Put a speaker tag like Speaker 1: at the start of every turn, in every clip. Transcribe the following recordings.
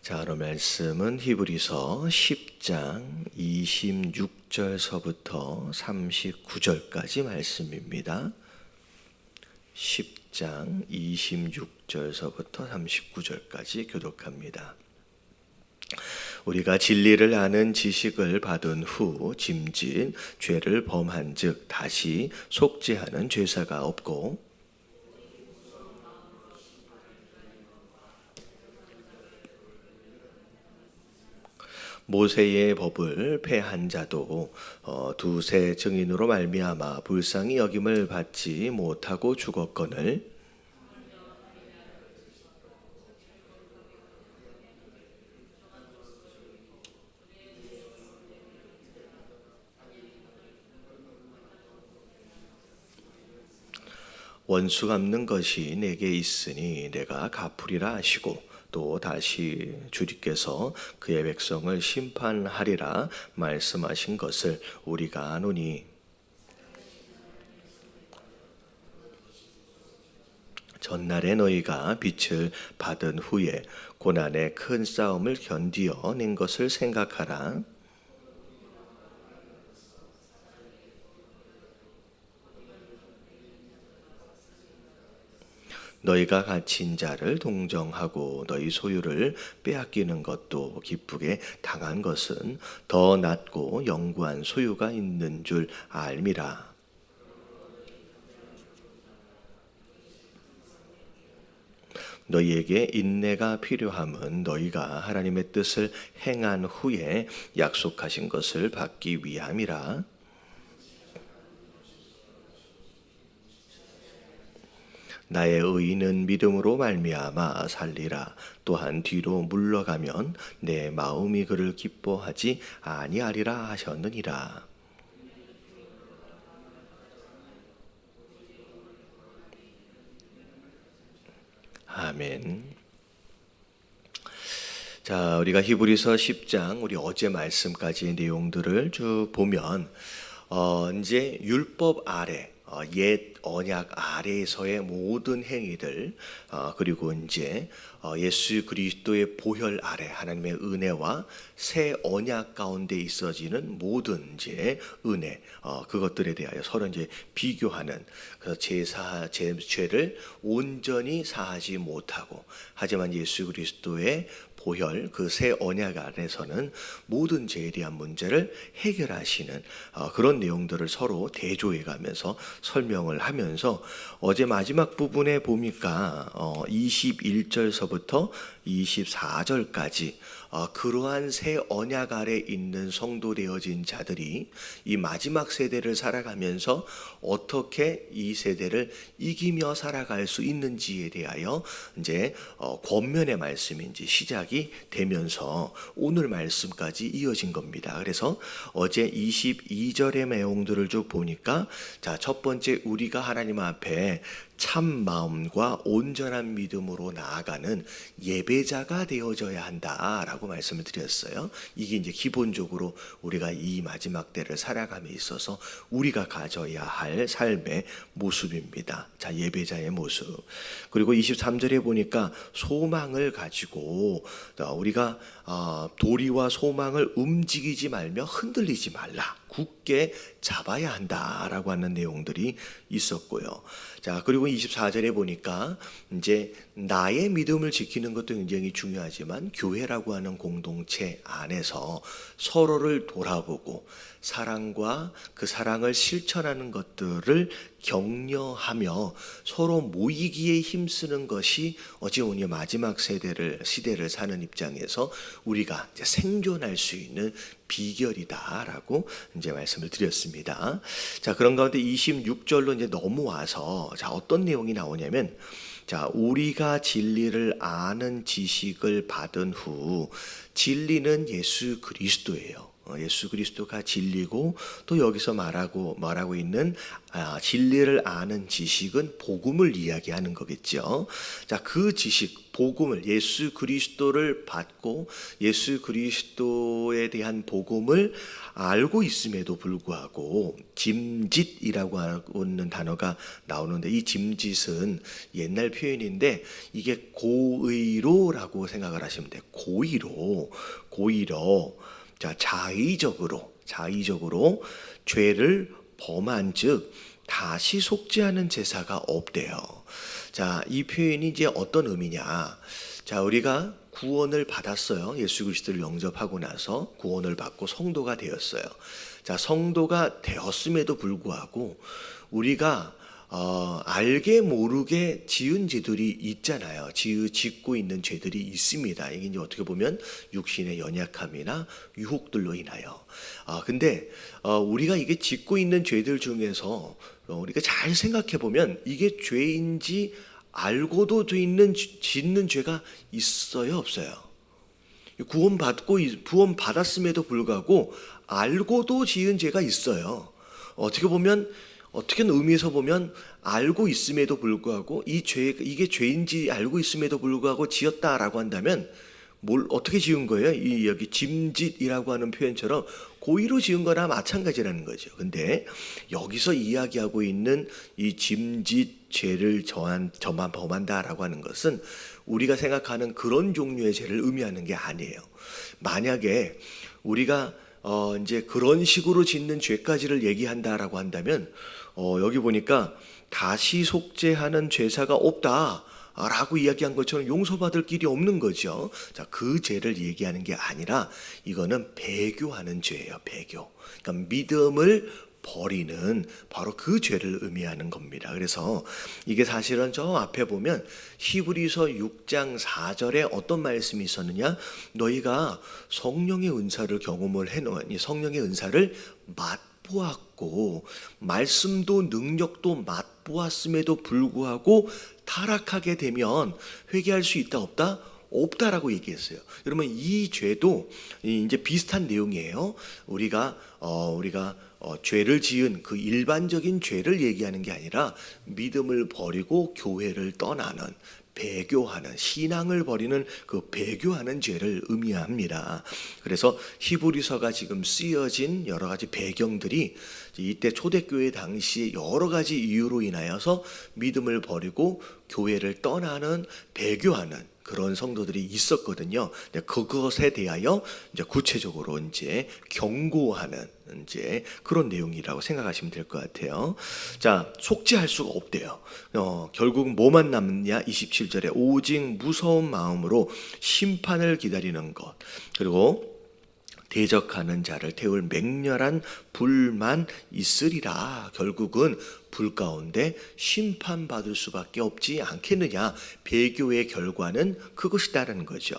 Speaker 1: 자, 오늘 말씀은 히브리서 10장 26절서부터 39절까지 말씀입니다. 10장 26절서부터 39절까지 교독합니다. 우리가 진리를 아는 지식을 받은 후 짐짓 죄를 범한 즉 다시 속죄하는 죄사가 없고 모세의 법을 폐한 자도 두세 증인으로 말미암아 불쌍히 여김을 받지 못하고 죽었거늘 원수 갚는 것이 내게 있으니 내가 갚으리라 하시고 또 다시 주님께서 그의 백성을 심판하리라 말씀하신 것을 우리가 아노니 전날에 너희가 빛을 받은 후에 고난의 큰 싸움을 견디어 낸 것을 생각하라. 너희가 갇힌 자를 동정하고 너희 소유를 빼앗기는 것도 기쁘게 당한 것은 더 낫고 영구한 소유가 있는 줄 알미라. 너희에게 인내가 필요함은 너희가 하나님의 뜻을 행한 후에 약속하신 것을 받기 위함이라. 나의 의인은 믿음으로 말미암아 살리라. 또한 뒤로 물러가면 내 마음이 그를 기뻐하지 아니하리라 하셨느니라. 아멘. 자, 우리가 히브리서 10장 우리 어제 말씀까지의 내용들을 쭉 보면 이제 율법 아래 옛 언약 아래에서의 모든 행위들 그리고 이제 예수 그리스도의 보혈 아래 하나님의 은혜와 새 언약 가운데 있어지는 모든 이제 은혜 그것들에 대하여 서로 이제 비교하는 그래서 죄를 온전히 사하지 못하고 하지만 예수 그리스도의 보혈 그 새 언약 안에서는 모든 죄에 대한 문제를 해결하시는 그런 내용들을 서로 대조해가면서 설명을 하면서 어제 마지막 부분에 보니까 21절서부터 24절까지 그러한 새 언약 아래 있는 성도 되어진 자들이 이 마지막 세대를 살아가면서 어떻게 이 세대를 이기며 살아갈 수 있는지에 대하여 이제 권면의 말씀이 이제 시작이 되면서 오늘 말씀까지 이어진 겁니다. 그래서 어제 22절의 내용들을 쭉 보니까 자, 첫 번째 우리가 하나님 앞에 참 마음과 온전한 믿음으로 나아가는 예배자가 되어져야 한다라고 말씀을 드렸어요. 이게 이제 기본적으로 우리가 이 마지막 때를 살아감에 있어서 우리가 가져야 할 삶의 모습입니다. 자, 예배자의 모습. 그리고 23절에 보니까 소망을 가지고 우리가 도리와 소망을 움직이지 말며 흔들리지 말라. 굳게 잡아야 한다라고 하는 내용들이 있었고요. 자, 그리고 24절에 보니까 이제 나의 믿음을 지키는 것도 굉장히 중요하지만 교회라고 하는 공동체 안에서 서로를 돌아보고 사랑과 그 사랑을 실천하는 것들을 격려하며 서로 모이기에 힘쓰는 것이 어찌 보니 마지막 시대를 사는 입장에서 우리가 이제 생존할 수 있는 비결이다라고 이제 말씀을 드렸습니다. 자, 그런 가운데 26절로 이제 넘어와서 자, 어떤 내용이 나오냐면 자, 우리가 진리를 아는 지식을 받은 후 진리는 예수 그리스도예요. 예수 그리스도가 진리고 또 여기서 말하고 있는 진리를 아는 지식은 복음을 이야기하는 거겠죠. 자, 그 지식, 복음을 예수 그리스도를 받고 예수 그리스도에 대한 복음을 알고 있음에도 불구하고 짐짓이라고 하는 단어가 나오는데 이 짐짓은 옛날 표현인데 이게 고의로라고 생각을 하시면 돼요. 고의로 자, 자의적으로 죄를 범한 즉 다시 속죄하는 제사가 없대요. 자, 이 표현이 이제 어떤 의미냐? 자, 우리가 구원을 받았어요. 예수 그리스도를 영접하고 나서 구원을 받고 성도가 되었어요. 자, 성도가 되었음에도 불구하고 우리가 알게 모르게 지은 죄들이 있잖아요. 짓고 있는 죄들이 있습니다. 이게 이제 어떻게 보면 육신의 연약함이나 유혹들로 인하여. 근데 우리가 이게 짓고 있는 죄들 중에서 우리가 잘 생각해 보면 이게 죄인지 알고도 짓는 죄가 있어요, 없어요? 구원 받았음에도 불구하고 알고도 지은 죄가 있어요. 어떻게 의미에서 보면 알고 있음에도 불구하고 이게 죄인지 알고 있음에도 불구하고 지었다라고 한다면 어떻게 지은 거예요? 여기 짐짓이라고 하는 표현처럼 고의로 지은 거나 마찬가지라는 거죠. 근데 여기서 이야기하고 있는 이 짐짓 죄를 저만 범한다라고 하는 것은 우리가 생각하는 그런 종류의 죄를 의미하는 게 아니에요. 만약에 우리가 이제 그런 식으로 짓는 죄까지를 얘기한다라고 한다면 여기 보니까 다시 속죄하는 죄사가 없다라고 이야기한 것처럼 용서받을 길이 없는 거죠. 자, 그 죄를 얘기하는 게 아니라 이거는 배교하는 죄예요. 배교. 그러니까 믿음을 버리는 바로 그 죄를 의미하는 겁니다. 그래서 이게 사실은 저 앞에 보면 히브리서 6장 4절에 어떤 말씀이 있었느냐? 너희가 성령의 은사를 경험을 해놓으니 성령의 은사를 맛보았고 말씀도 능력도 맛보았음에도 불구하고 타락하게 되면 회개할 수 있다 없다? 없다라고 얘기했어요. 여러분 이 죄도 이제 비슷한 내용이에요. 우리가 죄를 지은 그 일반적인 죄를 얘기하는 게 아니라 믿음을 버리고 교회를 떠나는 배교하는 신앙을 버리는 그 배교하는 죄를 의미합니다. 그래서 히브리서가 지금 쓰여진 여러 가지 배경들이 이때 초대교회 당시 여러 가지 이유로 인하여서 믿음을 버리고 교회를 떠나는 배교하는 그런 성도들이 있었거든요. 그것에 대하여 이제 구체적으로 이제 경고하는 이제 그런 내용이라고 생각하시면 될 것 같아요. 자, 속죄할 수가 없대요. 결국 뭐만 남냐? 27절에 오직 무서운 마음으로 심판을 기다리는 것. 그리고 대적하는 자를 태울 맹렬한 불만 있으리라. 결국은 불 가운데 심판받을 수밖에 없지 않겠느냐. 배교의 결과는 그것이다라는 거죠.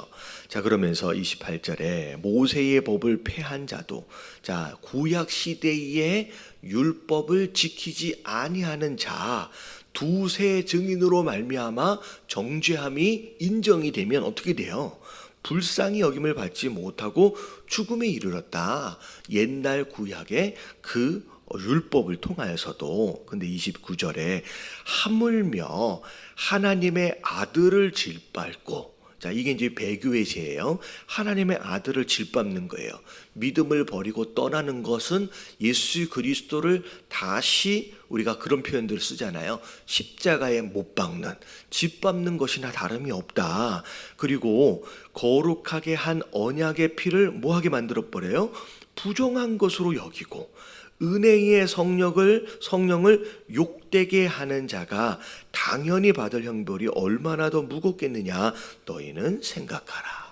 Speaker 1: 자, 그러면서 28절에 모세의 법을 폐한 자도, 자, 구약 시대의 율법을 지키지 아니하는 자, 두세 증인으로 말미암아 정죄함이 인정이 되면 어떻게 돼요? 불쌍히 여김을 받지 못하고 죽음에 이르렀다. 옛날 구약의 그 율법을 통하여서도. 근데 29절에 하물며 하나님의 아들을 짓밟고, 자, 이게 이제 배교의 죄예요. 하나님의 아들을 짓밟는 거예요. 믿음을 버리고 떠나는 것은 예수 그리스도를 다시 우리가 그런 표현들을 쓰잖아요. 십자가에 못 박는, 짓밟는 것이나 다름이 없다. 그리고 거룩하게 한 언약의 피를 뭐하게 만들어 버려요? 부정한 것으로 여기고 은혜의 성령을 욕되게 하는 자가 당연히 받을 형벌이 얼마나 더 무겁겠느냐 너희는 생각하라.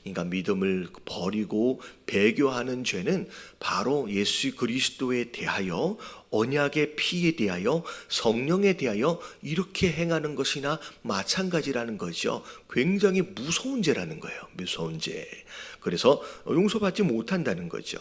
Speaker 1: 그러니까 믿음을 버리고 배교하는 죄는 바로 예수 그리스도에 대하여 언약의 피에 대하여 성령에 대하여 이렇게 행하는 것이나 마찬가지라는 거죠. 굉장히 무서운 죄라는 거예요. 무서운 죄. 그래서 용서받지 못한다는 거죠.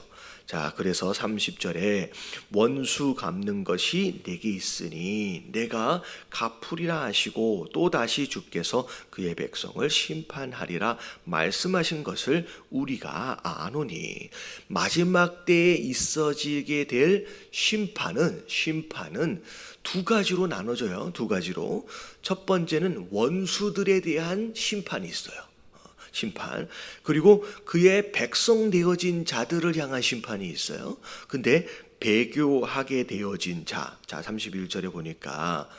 Speaker 1: 자, 그래서 30절에 원수 갚는 것이 내게 있으니 내가 갚으리라 하시고 또 다시 주께서 그의 백성을 심판하리라 말씀하신 것을 우리가 아노니. 마지막 때에 있어지게 될 심판은 두 가지로 나눠져요. 두 가지로. 첫 번째는 원수들에 대한 심판이 있어요. 심판. 그리고 그의 백성 되어진 자들을 향한 심판이 있어요. 근데 배교하게 되어진 자, 31절에 보니까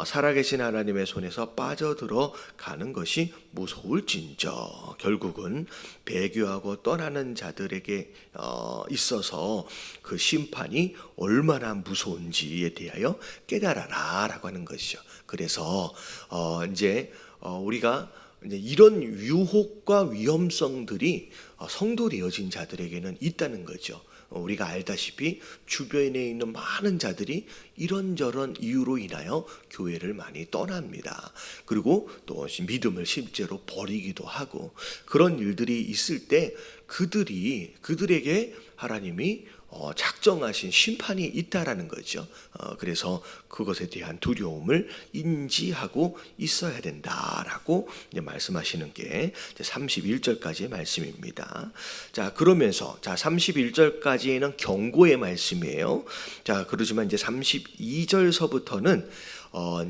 Speaker 1: 살아계신 하나님의 손에서 빠져들어 가는 것이 무서울진저. 결국은 배교하고 떠나는 자들에게 있어서 그 심판이 얼마나 무서운지에 대하여 깨달아라 라고 하는 것이죠. 그래서 이제 우리가 이런 유혹과 위험성들이 성도 되어진 자들에게는 있다는 거죠. 우리가 알다시피 주변에 있는 많은 자들이 이런저런 이유로 인하여 교회를 많이 떠납니다. 그리고 또 믿음을 실제로 버리기도 하고, 그런 일들이 있을 때 그들에게 하나님이 작정하신 심판이 있다라는 거죠. 그래서 그것에 대한 두려움을 인지하고 있어야 된다라고 말씀하시는 게 31절까지의 말씀입니다. 자, 그러면서 31절까지는 경고의 말씀이에요. 자, 그러지만 이제 32절서부터는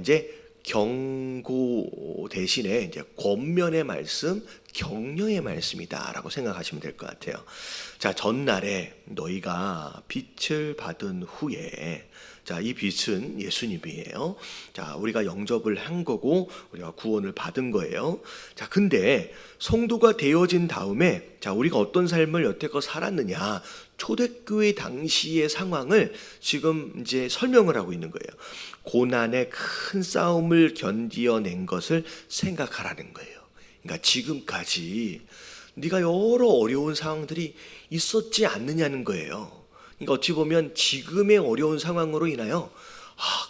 Speaker 1: 이제 경고 대신에 이제 권면의 말씀, 격려의 말씀이다라고 생각하시면 될 것 같아요. 자, 전날에 너희가 빛을 받은 후에, 이 빛은 예수님이에요. 자, 우리가 영접을 한 거고 우리가 구원을 받은 거예요. 자, 근데 성도가 되어진 다음에 우리가 어떤 삶을 여태껏 살았느냐, 초대교회 당시의 상황을 지금 이제 설명을 하고 있는 거예요. 고난의 큰 싸움을 견디어낸 것을 생각하라는 거예요. 그러니까 지금까지 네가 여러 어려운 상황들이 있었지 않느냐는 거예요. 그러니까 어찌 보면 지금의 어려운 상황으로 인하여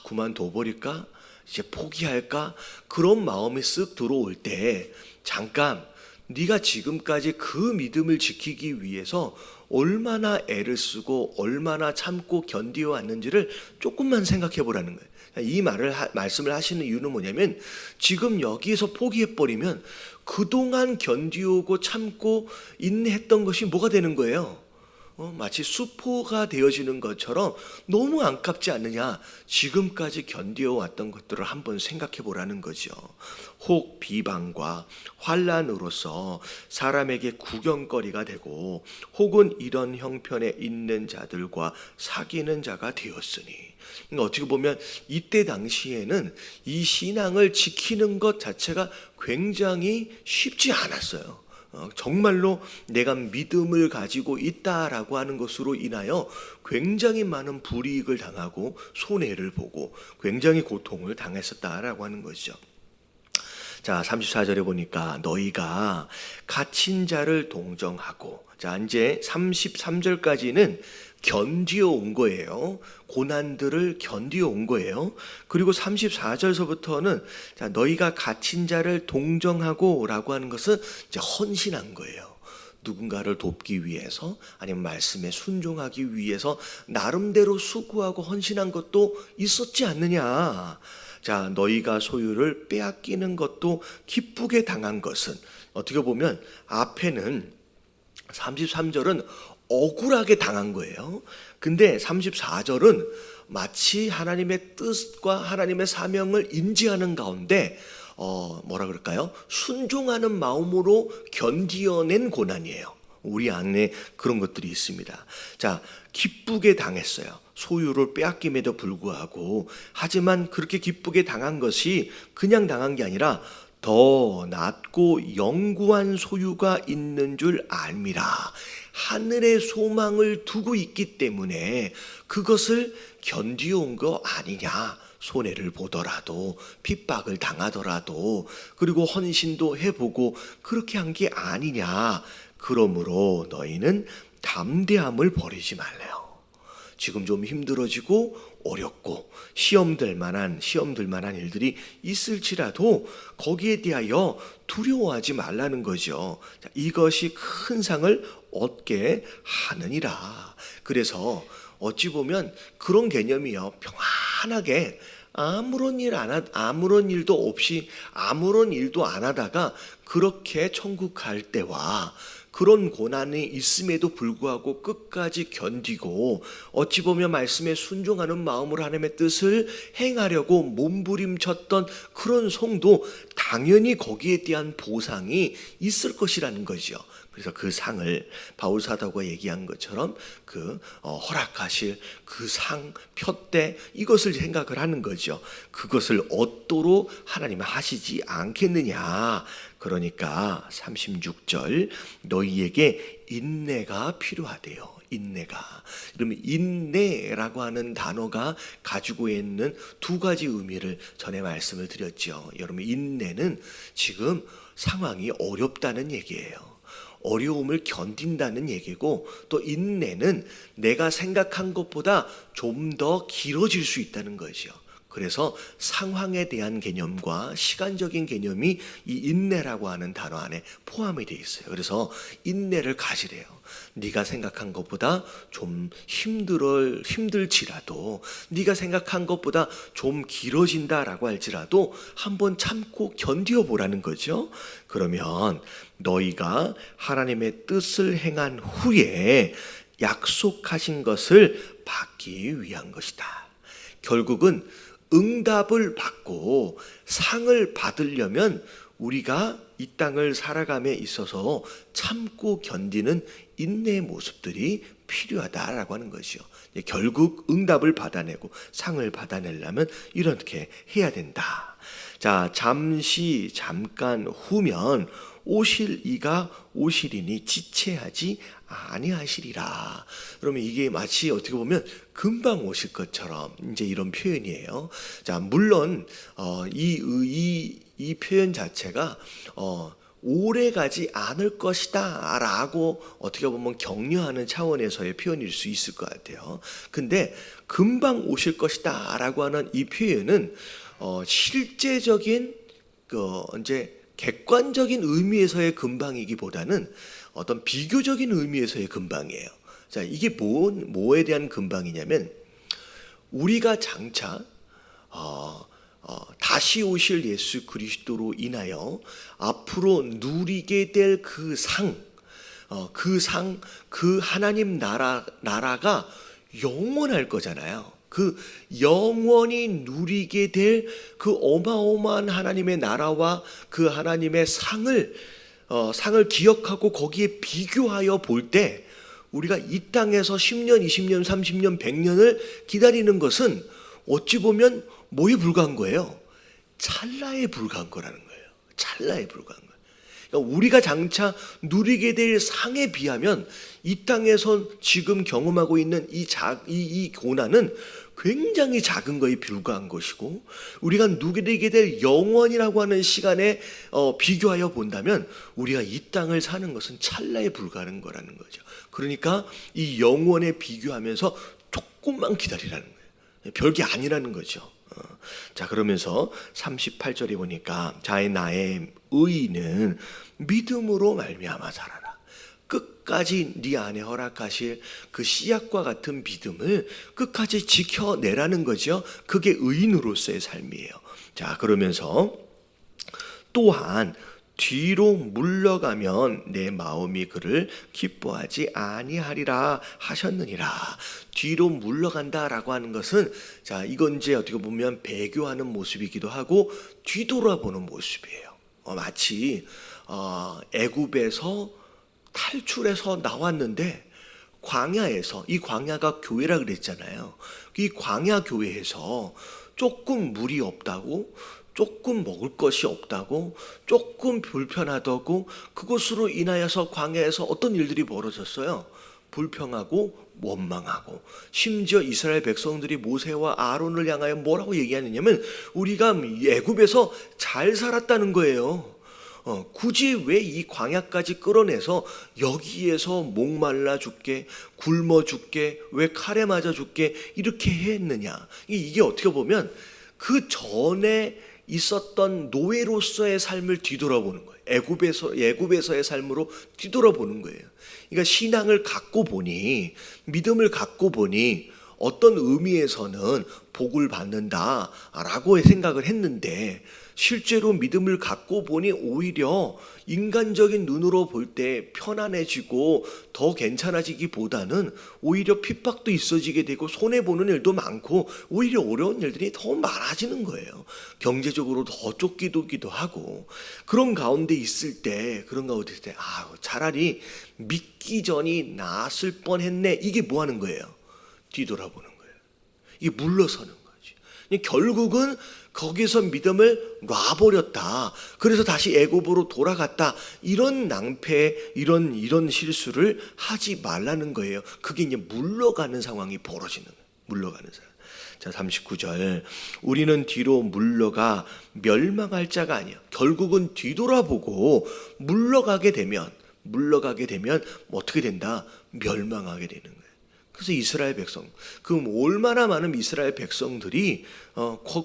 Speaker 1: 그만둬 버릴까? 이제 포기할까? 그런 마음이 쓱 들어올 때 잠깐 네가 지금까지 그 믿음을 지키기 위해서 얼마나 애를 쓰고 얼마나 참고 견디어 왔는지를 조금만 생각해 보라는 거예요. 이 말씀을 하시는 이유는 뭐냐면, 지금 여기에서 포기해버리면 그동안 견디오고 참고 인내했던 것이 뭐가 되는 거예요? 마치 수포가 되어지는 것처럼 너무 안깝지 않느냐. 지금까지 견디어 왔던 것들을 한번 생각해 보라는 거죠. 혹 비방과 환난으로서 사람에게 구경거리가 되고, 혹은 이런 형편에 있는 자들과 사귀는 자가 되었으니. 그러니까 어떻게 보면 이때 당시에는 이 신앙을 지키는 것 자체가 굉장히 쉽지 않았어요. 정말로 내가 믿음을 가지고 있다라고 하는 것으로 인하여 굉장히 많은 불이익을 당하고 손해를 보고 굉장히 고통을 당했었다라고 하는 것이죠. 자, 34절에 보니까 너희가 갇힌 자를 동정하고, 이제 33절까지는 견디어 온 거예요. 고난들을 견디어 온 거예요. 그리고 34절서부터는 너희가 갇힌 자를 동정하고 라고 하는 것은 이제 헌신한 거예요. 누군가를 돕기 위해서, 아니면 말씀에 순종하기 위해서 나름대로 수고하고 헌신한 것도 있었지 않느냐. 자, 너희가 소유를 빼앗기는 것도 기쁘게 당한 것은, 어떻게 보면 앞에는 33절은 억울하게 당한 거예요. 근데 34절은 마치 하나님의 뜻과 하나님의 사명을 인지하는 가운데 뭐라 그럴까요? 순종하는 마음으로 견디어낸 고난이에요. 우리 안에 그런 것들이 있습니다. 자, 기쁘게 당했어요. 소유를 빼앗김에도 불구하고. 하지만 그렇게 기쁘게 당한 것이 그냥 당한 게 아니라 더 낫고 영구한 소유가 있는 줄 알미라. 하늘의 소망을 두고 있기 때문에 그것을 견디어온 거 아니냐. 손해를 보더라도, 핍박을 당하더라도, 그리고 헌신도 해보고 그렇게 한 게 아니냐. 그러므로 너희는 담대함을 버리지 말래요. 지금 좀 힘들어지고 어렵고 시험들 만한 일들이 있을지라도 거기에 대하여 두려워하지 말라는 거죠. 이것이 큰 상을 얻게 하느니라. 그래서 어찌 보면 그런 개념이요, 평안하게 아무런 일도 없이 아무런 일도 안 하다가 그렇게 천국 갈 때와, 그런 고난이 있음에도 불구하고 끝까지 견디고 어찌 보면 말씀에 순종하는 마음으로 하나님의 뜻을 행하려고 몸부림쳤던 그런 성도, 당연히 거기에 대한 보상이 있을 것이라는 거죠. 그래서 그 상을 바울 사도가 얘기한 것처럼 허락하실 그 상 표대, 이것을 생각을 하는 거죠. 그것을 얻도록 하나님은 하시지 않겠느냐. 그러니까 36절, 너희에게 인내가 필요하대요. 인내가. 그러면 인내라고 하는 단어가 가지고 있는 두 가지 의미를 전에 말씀을 드렸죠. 여러분, 인내는 지금 상황이 어렵다는 얘기예요. 어려움을 견딘다는 얘기고, 또 인내는 내가 생각한 것보다 좀 더 길어질 수 있다는 거죠. 그래서 상황에 대한 개념과 시간적인 개념이 이 인내라고 하는 단어 안에 포함이 되어 있어요. 그래서 인내를 가지래요. 네가 생각한 것보다 좀 힘들지라도, 네가 생각한 것보다 좀 길어진다라고 할지라도 한번 참고 견디어 보라는 거죠. 그러면 너희가 하나님의 뜻을 행한 후에 약속하신 것을 받기 위한 것이다. 결국은 응답을 받고 상을 받으려면 우리가 이 땅을 살아감에 있어서 참고 견디는 인내의 모습들이 필요하다라고 하는 것이요. 결국 응답을 받아내고 상을 받아내려면 이렇게 해야 된다. 자, 잠깐 후면 오실 이가 오시리니 지체하지 아니하시리라. 그러면 이게 마치 어떻게 보면 금방 오실 것처럼 이제 이런 표현이에요. 자, 물론 이 표현 자체가 오래 가지 않을 것이다 라고 어떻게 보면 격려하는 차원에서의 표현일 수 있을 것 같아요. 근데 금방 오실 것이다 라고 하는 이 표현은 실제적인 이제 객관적인 의미에서의 금방이기보다는 어떤 비교적인 의미에서의 금방이에요. 자, 이게 뭐에 대한 금방이냐면, 우리가 장차 다시 오실 예수 그리스도로 인하여 앞으로 누리게 될 그 하나님 나라가 영원할 거잖아요. 그 영원히 누리게 될 그 어마어마한 하나님의 나라와 그 하나님의 상을 기억하고 거기에 비교하여 볼 때, 우리가 이 땅에서 10년, 20년, 30년, 100년을 기다리는 것은 어찌 보면 뭐에 불과한 거예요? 찰나에 불과한 거라는 거예요. 찰나에 불과한 거예요. 그러니까 우리가 장차 누리게 될 상에 비하면 이 땅에서 지금 경험하고 있는 이 고난은 굉장히 작은 거에 불과한 것이고, 우리가 누리게 될 영원이라고 하는 시간에 비교하여 본다면 우리가 이 땅을 사는 것은 찰나에 불과한 거라는 거죠. 그러니까 이 영원에 비교하면서 조금만 기다리라는 거예요. 별게 아니라는 거죠. 자, 그러면서 38절에 보니까 나의 의인은 믿음으로 말미암아 자라라. 끝까지 네 안에 허락하실 그 씨앗과 같은 믿음을 끝까지 지켜내라는 거죠. 그게 의인으로서의 삶이에요. 자, 그러면서 또한 뒤로 물러가면 내 마음이 그를 기뻐하지 아니하리라 하셨느니라. 뒤로 물러간다라고 하는 것은, 자, 이건 이제 어떻게 보면 배교하는 모습이기도 하고 뒤돌아보는 모습이에요. 마치 애굽에서 탈출해서 나왔는데 광야에서, 이 광야가 교회라 그랬잖아요. 이 광야 교회에서 조금 물이 없다고, 조금 먹을 것이 없다고, 조금 불편하다고, 그것으로 인하여서 광야에서 어떤 일들이 벌어졌어요? 불평하고 원망하고, 심지어 이스라엘 백성들이 모세와 아론을 향하여 뭐라고 얘기하느냐면, 우리가 애굽에서 잘 살았다는 거예요. 굳이 왜 이 광야까지 끌어내서 여기에서 목말라 죽게, 굶어 죽게, 왜 칼에 맞아 죽게 이렇게 했느냐. 이게 어떻게 보면 그 전에 있었던 노예로서의 삶을 뒤돌아보는 거예요. 애굽에서의 삶으로 뒤돌아보는 거예요. 그러니까 신앙을 갖고 보니, 믿음을 갖고 보니 어떤 의미에서는 복을 받는다라고 생각을 했는데, 실제로 믿음을 갖고 보니 오히려 인간적인 눈으로 볼 때 편안해지고 더 괜찮아지기보다는 오히려 핍박도 있어지게 되고 손해보는 일도 많고 오히려 어려운 일들이 더 많아지는 거예요. 경제적으로 더 쫓기도 하고. 그런 가운데 있을 때 차라리 믿기 전이 나았을 뻔했네. 이게 뭐 하는 거예요? 뒤돌아보는 거예요. 이게 물러서는 거지. 결국은 거기서 믿음을 놔버렸다. 그래서 다시 애굽으로 돌아갔다. 이런 낭패, 이런 실수를 하지 말라는 거예요. 그게 이제 물러가는 상황이 벌어지는 거예요. 물러가는 상황. 자, 39절. 우리는 뒤로 물러가 멸망할 자가 아니야. 결국은 뒤돌아보고 물러가게 되면 어떻게 된다? 멸망하게 되는 거예요. 그래서 이스라엘 백성, 그럼 얼마나 많은 이스라엘 백성들이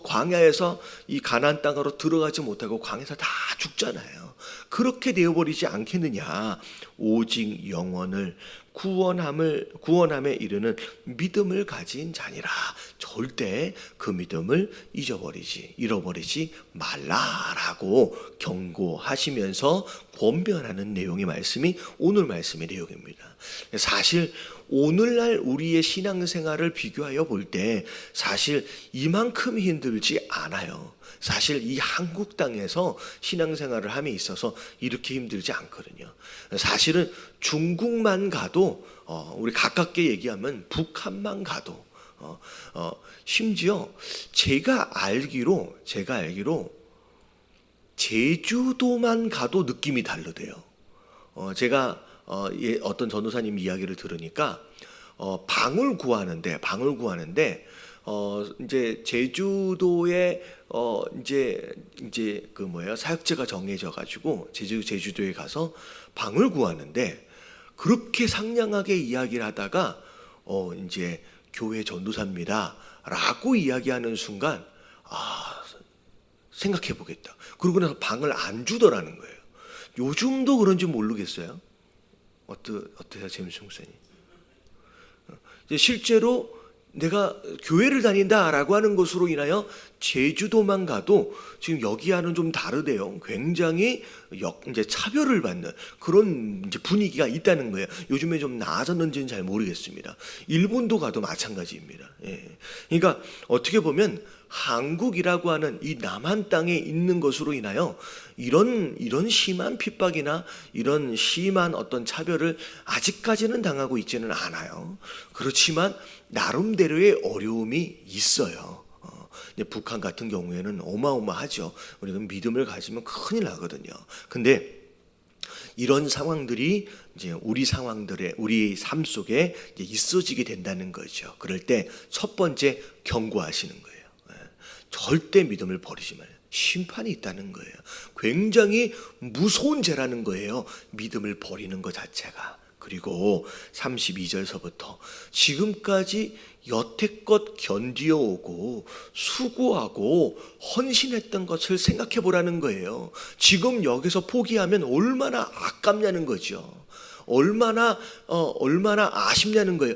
Speaker 1: 광야에서 이 가나안 땅으로 들어가지 못하고 광야에서 다 죽잖아요. 그렇게 되어버리지 않겠느냐. 오직 영혼을 구원함에 이르는 믿음을 가진 자니라. 절대 그 믿음을 잃어버리지 말라라고 경고하시면서 권면하는 내용의 말씀이 오늘 말씀의 내용입니다. 사실 오늘날 우리의 신앙생활을 비교하여 볼 때 사실 이만큼 힘들지 않아요. 사실 이 한국 땅에서 신앙생활을 함에 있어서 이렇게 힘들지 않거든요. 사실은 중국만 가도 우리 가깝게 얘기하면 북한만 가도 심지어 제가 알기로 제주도만 가도 느낌이 다르대요. 제가 어떤 전도사님 이야기를 들으니까 방을 구하는데 이제 제주도에 이제 사역제가 정해져 가지고 제주도에 가서 방을 구하는데 그렇게 상냥하게 이야기를 하다가 이제 교회 전도사입니다라고 이야기하는 순간 생각해 보겠다. 그러고 나서 방을 안 주더라는 거예요. 요즘도 그런지 모르겠어요. 어떠세요, 제임스 목사님? 실제로 내가 교회를 다닌다라고 하는 것으로 인하여 제주도만 가도 지금 여기와는 좀 다르대요. 굉장히 이제 차별을 받는 그런 이제 분위기가 있다는 거예요. 요즘에 좀 나아졌는지는 잘 모르겠습니다. 일본도 가도 마찬가지입니다. 예. 그러니까 어떻게 보면 한국이라고 하는 이 남한 땅에 있는 것으로 인하여 이런 심한 핍박이나 이런 심한 어떤 차별을 아직까지는 당하고 있지는 않아요. 그렇지만 나름대로의 어려움이 있어요. 북한 같은 경우에는 어마어마하죠. 우리가 믿음을 가지면 큰일 나거든요. 근데 이런 상황들이 이제 우리 삶 속에 이제 있어지게 된다는 거죠. 그럴 때 첫 번째 경고하시는 거예요. 절대 믿음을 버리지 말아요. 심판이 있다는 거예요. 굉장히 무서운 죄라는 거예요. 믿음을 버리는 것 자체가. 그리고 32절서부터 지금까지 여태껏 견디어오고 수고하고 헌신했던 것을 생각해 보라는 거예요. 지금 여기서 포기하면 얼마나 아깝냐는 거죠. 얼마나 아쉽냐는 거예요.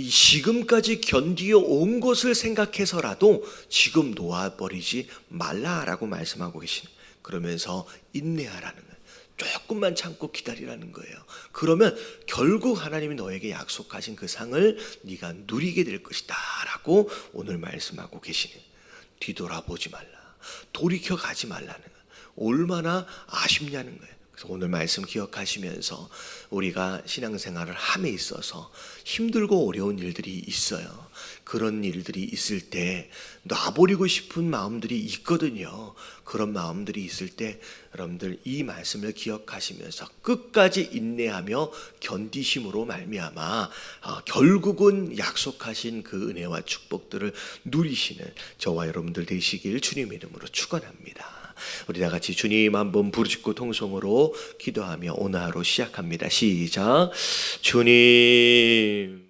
Speaker 1: 지금까지 견디어 온 것을 생각해서라도 지금 놓아버리지 말라라고 말씀하고 계시는. 그러면서 인내하라는 거예요. 조금만 참고 기다리라는 거예요. 그러면 결국 하나님이 너에게 약속하신 그 상을 네가 누리게 될 것이다 라고 오늘 말씀하고 계시는. 뒤돌아보지 말라, 돌이켜 가지 말라는 거예요. 얼마나 아쉽냐는 거예요. 그래서 오늘 말씀 기억하시면서 우리가 신앙생활을 함에 있어서 힘들고 어려운 일들이 있어요. 그런 일들이 있을 때 놔버리고 싶은 마음들이 있거든요. 그런 마음들이 있을 때 여러분들 이 말씀을 기억하시면서 끝까지 인내하며 견디심으로 말미암아 결국은 약속하신 그 은혜와 축복들을 누리시는 저와 여러분들 되시길 주님 이름으로 축원합니다. 우리 다 같이 주님 한번 부르짖고 통성으로 기도하며 오늘 하루 시작합니다. 시작. 주님